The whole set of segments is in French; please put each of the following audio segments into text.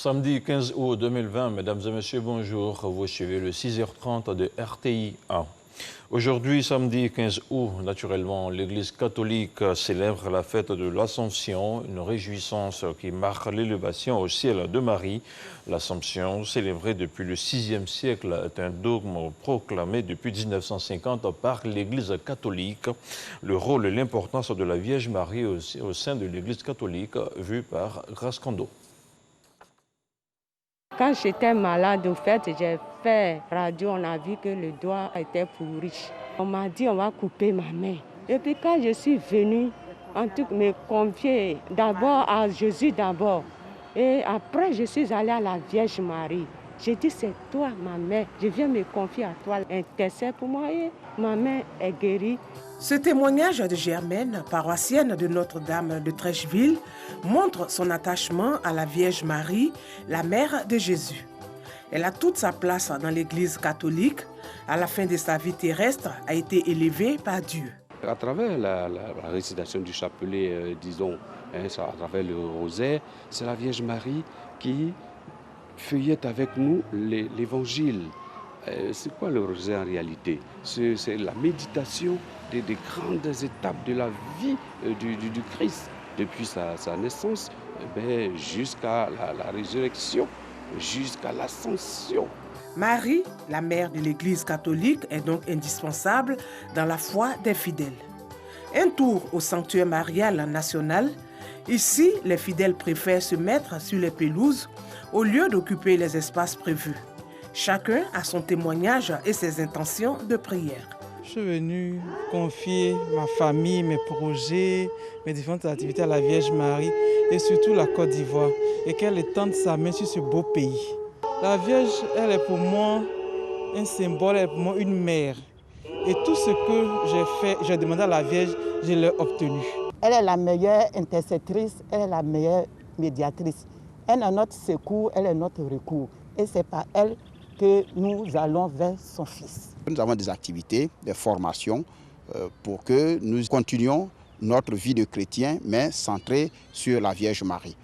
Samedi 15 août 2020, mesdames et messieurs, bonjour. Vous suivez le 6h30 de RTI 1. Aujourd'hui, samedi 15 août, naturellement, l'Église catholique célèbre la fête de l'Assomption, une réjouissance qui marque l'élévation au ciel de Marie. L'Assomption, célébrée depuis le VIe siècle, est un dogme proclamé depuis 1950 par l'Église catholique. Le rôle et l'importance de la Vierge Marie au sein de l'Église catholique, vu par Grace Kondo. Quand j'étais malade, au fait, j'ai fait radio, on a vu que le doigt était pourri. On m'a dit on va couper ma main. Et puis quand je suis venue, en tout cas me confier d'abord à Jésus d'abord. Et après, je suis allée à la Vierge Marie. J'ai dit, c'est toi ma mère, je viens me confier à toi, intercède pour moi et ma main est guérie. Ce témoignage de Germaine, paroissienne de Notre-Dame de Trècheville, montre son attachement à la Vierge Marie, la mère de Jésus. Elle a toute sa place dans l'Église catholique. À la fin de sa vie terrestre, a été élevée par Dieu. À travers la récitation du chapelet, disons, à travers le rosaire, c'est la Vierge Marie qui feuillette avec nous l'Évangile. C'est quoi le rosaire en réalité? C'est la méditation des grandes étapes de la vie du Christ, depuis sa naissance jusqu'à la résurrection, jusqu'à l'ascension. Marie, la mère de l'Église catholique, est donc indispensable dans la foi des fidèles. Un tour au sanctuaire marial national. Ici, les fidèles préfèrent se mettre sur les pelouses au lieu d'occuper les espaces prévus. Chacun a son témoignage et ses intentions de prière. Je suis venu confier ma famille, mes projets, mes différentes activités à la Vierge Marie et surtout la Côte d'Ivoire et qu'elle étende sa main sur ce beau pays. La Vierge, elle est pour moi un symbole, elle est pour moi une mère. Et tout ce que j'ai demandé à la Vierge, je l'ai obtenu. Elle est la meilleure intercessrice, elle est la meilleure médiatrice. Elle est notre secours, elle est notre recours. Et c'est par elle que nous allons vers son Fils. Nous avons des activités, des formations pour que nous continuions notre vie de chrétien, mais centrée sur la Vierge Marie.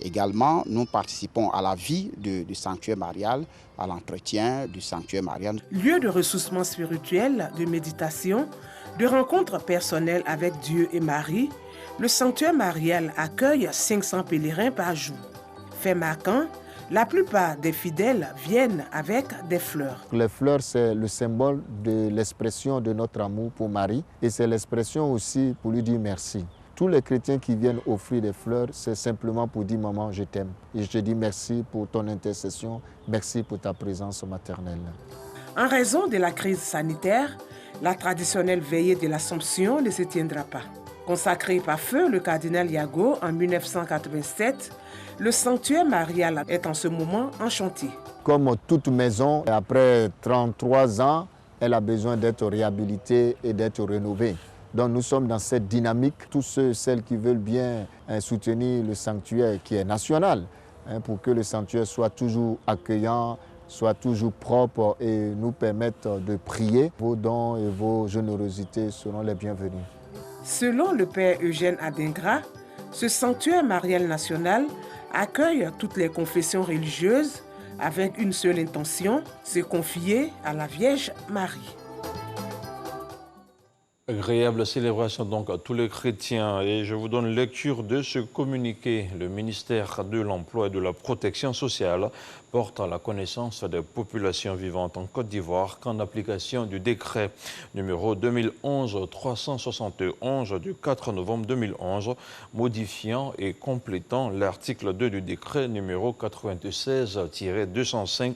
Également, nous participons à la vie du sanctuaire marial, à l'entretien du sanctuaire marial. Lieu de ressourcement spirituel, de méditation, de rencontres personnelles avec Dieu et Marie, le sanctuaire marial accueille 500 pèlerins par jour. Fait marquant, la plupart des fidèles viennent avec des fleurs. Les fleurs, c'est le symbole de l'expression de notre amour pour Marie et c'est l'expression aussi pour lui dire merci. Tous les chrétiens qui viennent offrir des fleurs, c'est simplement pour dire « Maman, je t'aime ». Et je te dis merci pour ton intercession, merci pour ta présence maternelle. En raison de la crise sanitaire, la traditionnelle veillée de l'Assomption ne se tiendra pas. Consacré par feu le cardinal Yago en 1987, le sanctuaire marial est en ce moment en chantier. Comme toute maison, après 33 ans, elle a besoin d'être réhabilitée et d'être rénovée. Donc nous sommes dans cette dynamique, tous ceux et celles qui veulent bien soutenir le sanctuaire qui est national, pour que le sanctuaire soit toujours accueillant, soit toujours propre et nous permette de prier. Vos dons et vos générosités seront les bienvenus. Selon le père Eugène Adingra, ce sanctuaire marial national accueille toutes les confessions religieuses avec une seule intention, se confier à la Vierge Marie. Agréable célébration donc à tous les chrétiens et je vous donne lecture de ce communiqué. Le ministère de l'Emploi et de la Protection sociale porte à la connaissance des populations vivantes en Côte d'Ivoire qu'en application du décret numéro 2011-371 du 4 novembre 2011 modifiant et complétant l'article 2 du décret numéro 96-205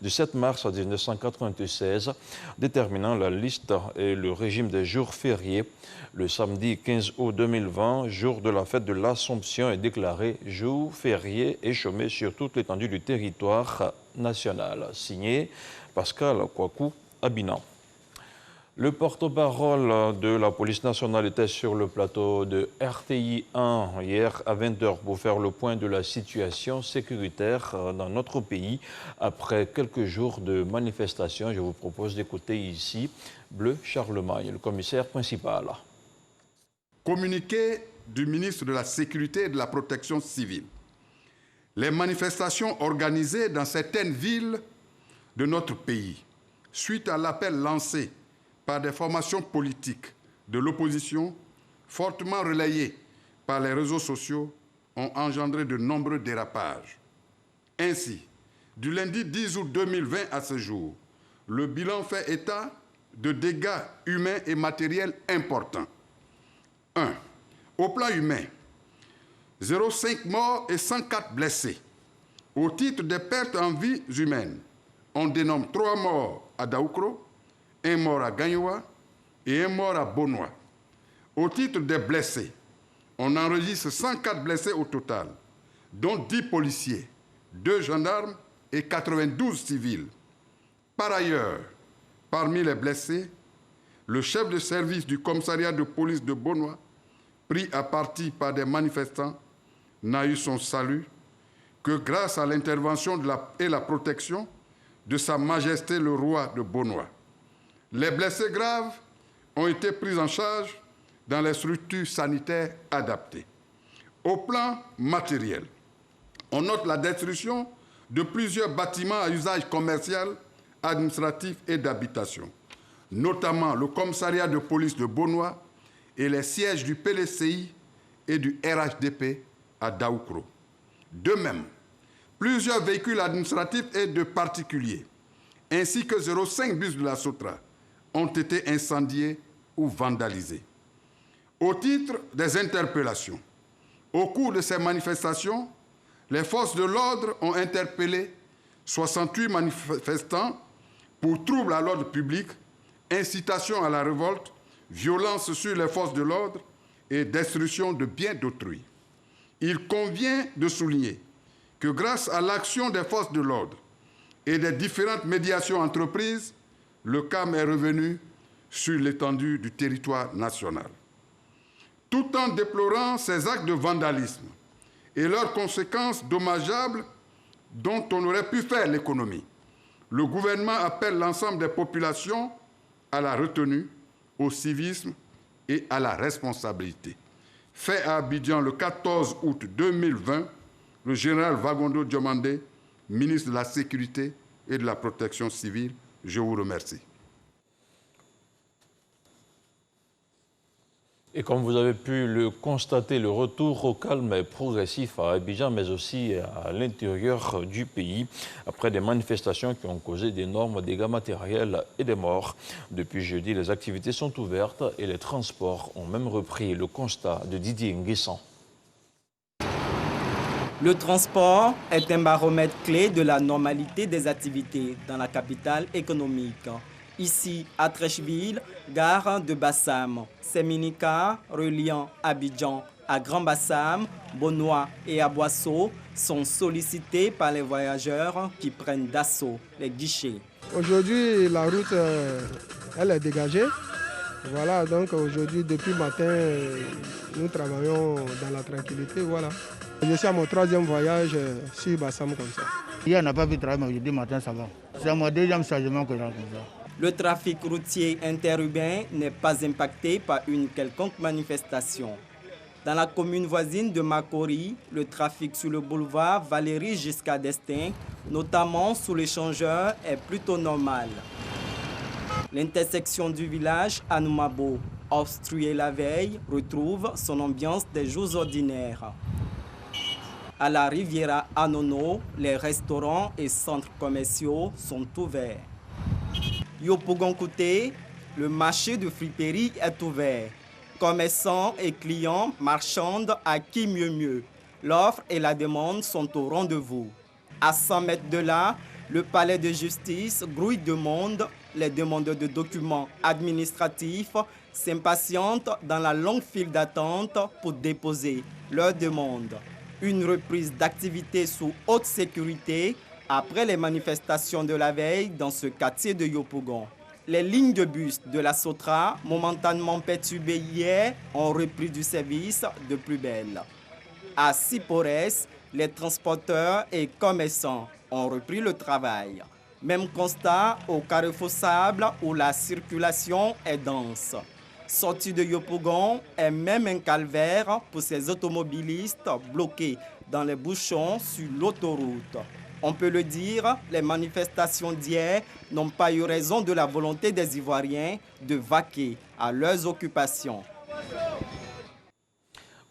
du 7 mars 1996 déterminant la liste et le régime des jours férié. Le samedi 15 août 2020, jour de la fête de l'Assomption, est déclaré jour férié et chômé sur toute l'étendue du territoire national. Signé Pascal Kwaku Abinan. Le porte-parole de la police nationale était sur le plateau de RTI 1 hier à 20h pour faire le point de la situation sécuritaire dans notre pays après quelques jours de manifestations. Je vous propose d'écouter ici Bleu Charlemagne, le commissaire principal. Communiqué du ministre de la Sécurité et de la Protection civile. les manifestations organisées dans certaines villes de notre pays, suite à l'appel lancé par des formations politiques de l'opposition, fortement relayées par les réseaux sociaux, ont engendré de nombreux dérapages. Ainsi, du lundi 10 août 2020 à ce jour, le bilan fait état de dégâts humains et matériels importants. 1. Au plan humain, 0,5 morts et 104 blessés. Au titre des pertes en vies humaines, on dénomme 3 morts à Daoukro, 1 mort à Gagnoua et 1 mort à Bonoua. Au titre des blessés, on enregistre 104 blessés au total, dont 10 policiers, 2 gendarmes et 92 civils. Par ailleurs, parmi les blessés, le chef de service du commissariat de police de Bonoua, pris à partie par des manifestants, n'a eu son salut que grâce à l'intervention et la protection de Sa Majesté le roi de Bonoua. Les blessés graves ont été pris en charge dans les structures sanitaires adaptées. Au plan matériel, on note la destruction de plusieurs bâtiments à usage commercial, administratif et d'habitation, notamment le commissariat de police de Bonoua et les sièges du PLCI et du RHDP à Daoukro. De même, plusieurs véhicules administratifs et de particuliers, ainsi que 0,5 bus de la Sotra, ont été incendiés ou vandalisés. Au titre des interpellations, au cours de ces manifestations, les forces de l'ordre ont interpellé 68 manifestants pour troubles à l'ordre public, incitation à la révolte, violence sur les forces de l'ordre et destruction de biens d'autrui. Il convient de souligner que grâce à l'action des forces de l'ordre et des différentes médiations entreprises, le calme est revenu sur l'étendue du territoire national. Tout en déplorant ces actes de vandalisme et leurs conséquences dommageables dont on aurait pu faire l'économie, le gouvernement appelle l'ensemble des populations à la retenue, au civisme et à la responsabilité. Fait à Abidjan le 14 août 2020, le général Wagondo Diomandé, ministre de la Sécurité et de la Protection civile, je vous remercie. Et comme vous avez pu le constater, le retour au calme est progressif à Abidjan, mais aussi à l'intérieur du pays, après des manifestations qui ont causé d'énormes dégâts matériels et des morts. Depuis jeudi, les activités sont ouvertes et les transports ont même repris. Le constat de Didier Nguessan. Le transport est un baromètre clé de la normalité des activités dans la capitale économique. Ici, à Treichville, gare de Bassam, ces minicars reliant Abidjan à Grand Bassam, Bonoua et Aboisseau sont sollicités par les voyageurs qui prennent d'assaut les guichets. Aujourd'hui, la route elle est dégagée. Voilà, donc aujourd'hui, depuis le matin, nous travaillons dans la tranquillité. Voilà. Je suis à mon 3e voyage sur Bassam comme ça. Hier, on n'a pas pu travailler, mais aujourd'hui matin, ça va. C'est mon 2e chargement que j'ai comme ça. Le trafic routier interurbain n'est pas impacté par une quelconque manifestation. Dans la commune voisine de Makori, le trafic sur le boulevard Valéry jusqu'à Destin, notamment sous l'échangeur, est plutôt normal. L'intersection du village Anoumabo, obstruée la veille, retrouve son ambiance des jours ordinaires. À la Riviera Anono, les restaurants et centres commerciaux sont ouverts. Yopougon-Kouté, le marché de friperie est ouvert. Commerçants et clients marchandent à qui mieux mieux. L'offre et la demande sont au rendez-vous. À 100 mètres de là, le palais de justice grouille de monde. Les demandeurs de documents administratifs s'impatientent dans la longue file d'attente pour déposer leurs demandes. Une reprise d'activité sous haute sécurité après les manifestations de la veille dans ce quartier de Yopougon. Les lignes de bus de la Sotra, momentanément perturbées hier, ont repris du service de plus belle. À Sipores, les transporteurs et commerçants ont repris le travail. Même constat au Carrefour Sable où la circulation est dense. Sortie de Yopougon est même un calvaire pour ces automobilistes bloqués dans les bouchons sur l'autoroute. On peut le dire, les manifestations d'hier n'ont pas eu raison de la volonté des Ivoiriens de vaquer à leurs occupations.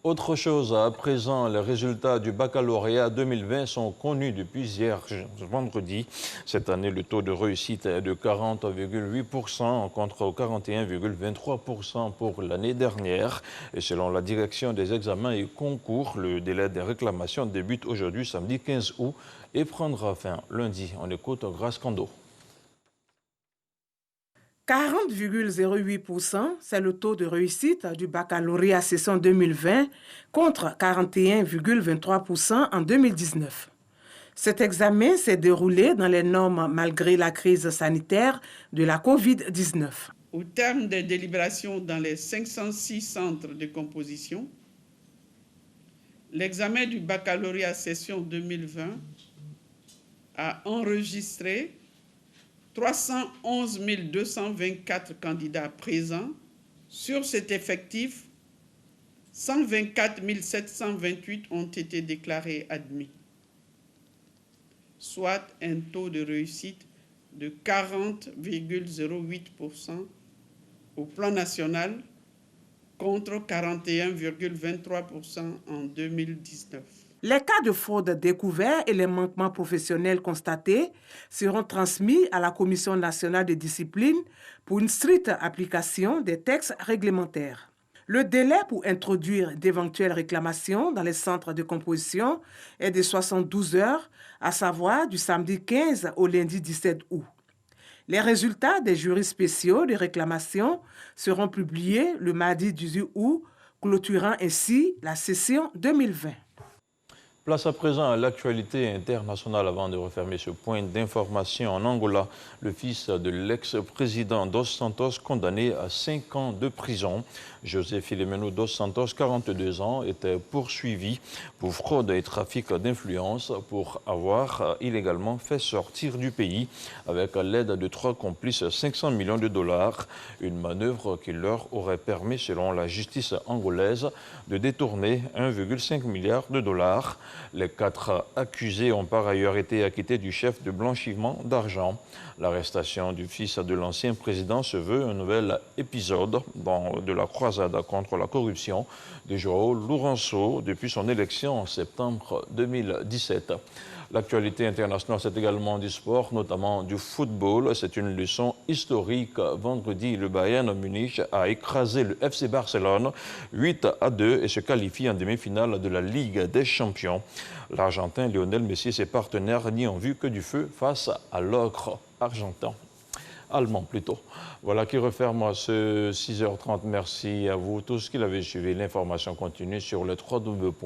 Autre chose, à présent, les résultats du baccalauréat 2020 sont connus depuis hier vendredi. Cette année, le taux de réussite est de 40,8% contre 41,23% pour l'année dernière. Et selon la direction des examens et concours, le délai des réclamations débute aujourd'hui, samedi 15 août, et prendra fin lundi. On écoute Grace Kando. 40,08%, c'est le taux de réussite du baccalauréat session 2020 contre 41,23% en 2019. Cet examen s'est déroulé dans les normes malgré la crise sanitaire de la COVID-19. Au terme des délibérations dans les 506 centres de composition, l'examen du baccalauréat session 2020 a enregistré 311 224 candidats présents. Sur cet effectif, 124 728 ont été déclarés admis, soit un taux de réussite de 40,08% au plan national contre 41,23% en 2019. Les cas de fraude découverts et les manquements professionnels constatés seront transmis à la Commission nationale de discipline pour une stricte application des textes réglementaires. Le délai pour introduire d'éventuelles réclamations dans les centres de composition est de 72 heures, à savoir du samedi 15 au lundi 17 août. Les résultats des jurys spéciaux de réclamation seront publiés le mardi 18 août, clôturant ainsi la session 2020. Place à présent à l'actualité internationale avant de refermer ce point d'information. En Angola, le fils de l'ex-président Dos Santos, condamné à 5 ans de prison, José Filomeno Dos Santos, 42 ans, était poursuivi pour fraude et trafic d'influence pour avoir illégalement fait sortir du pays, avec l'aide de 3 complices, 500 millions de dollars, une manœuvre qui leur aurait permis, selon la justice angolaise, de détourner 1,5 milliard de dollars. Les 4 accusés ont par ailleurs été acquittés du chef de blanchiment d'argent. L'arrestation du fils de l'ancien président se veut un nouvel épisode de la croisade contre la corruption de João Lourenço depuis son élection en septembre 2017. L'actualité internationale, c'est également du sport, notamment du football. C'est une leçon historique. Vendredi, le Bayern Munich a écrasé le FC Barcelone 8-2 et se qualifie en demi-finale de la Ligue des Champions. L'Argentin Lionel Messi et ses partenaires n'y ont vu que du feu face à l'ogre argentin. Allemand plutôt. Voilà qui referme ce 6h30. Merci à vous tous qui l'avez suivi. L'information continue sur le www.rti.ci.